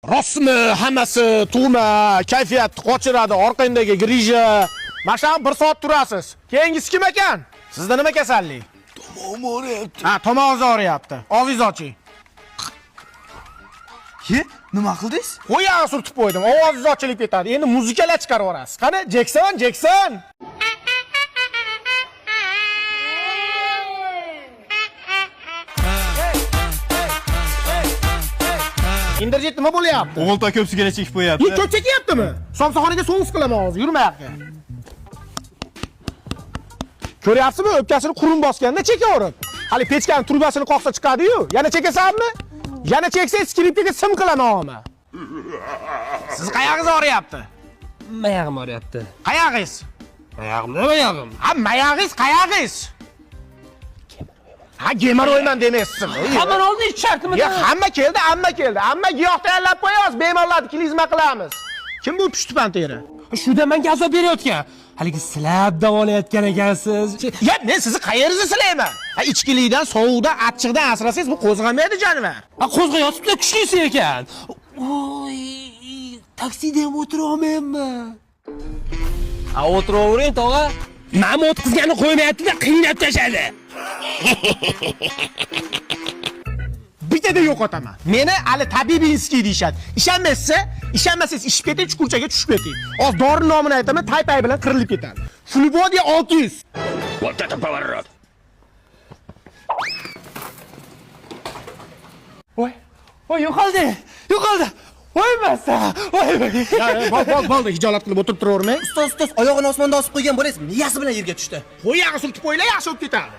Rostmi, hammasi tug'ma, kayfiyat qochiradi, orqangdagi grija. Masham 1 soat turasiz. Keyingisi kim ekan? Sizda nima kasallik? Tomog'im og'riyapti. Ha, tomog'ingiz og'riyapti. Og'zingizni oching. Ke, nima qildingiz? Qo'yag'i surtib qo'ydim. Ovozingiz ochilib ketadi. Endi muzikalar chiqarib yuborasiz. Qani, Jackson. Indirjit nima bo'lyapti? O'g'il ta ko'p sigara chekib qo'yapti. Ko'p chekyaptimi? Somsaxonaga so'ngis qilaman hozir, yurma yoqqa. Ko'ryapsizmi? O'pkasini qurum bosganda chekaverib. Hali pechkani trubasini qoqsa chiqadi-yu. Yana chekasanmi? Yana cheksangiz skripkaga sim qilaman hozir. Siz qayog'ingiz og'riyapti? Mayog'im og'riyapti. Qayog'ingiz? Mayog'im. Ha, mayog'ingiz qayog'ingiz? Ha, gemoroyman demaysiz. Hamma oldi ish shartimi? Ya, hamma keldi. Hamma giyoh tayyorlab qo'yamiz, bemorlarni klizma qilamiz. Kim bu pushtipan teri? Shuda menga azob berayotgan. Haligi silab davolayotgan ekansiz. Ya, men sizni qayeringizni silayman? Ha, ichkilikdan, sovuqdan, achchiqdan asrasangiz bu qo'zg'amaydi jonivar. Qo'zg'ayotibdi, kuchlisi ekan. Voy, taksida ham o'tira olmayman. O'tiravering, tog'a. Men o'tkazganni qo'ymayapti-da, qiynab tashadi. Bitada yo'qotaman. Meni Ali Tabibinskiy deyshadi. Ishonmasangiz ishib keting, chuqurchaga tushib keting. Hozir dori nomini aytaman, tay-pay bilan qirilib ketadi. Fulibodiya 600. Вот это поворот! Voy, yo'qoldi. Voy masa. Bo'ldi, hijolat qilib o'tirib turavermang. Ustoz, oyog'ini osmonda osib qo'ygan bo'laysiz. Miyasi bilan yerga tushdi. Qo'yag'i surtib qo'yinglar, yaxshi o'tib ketadi.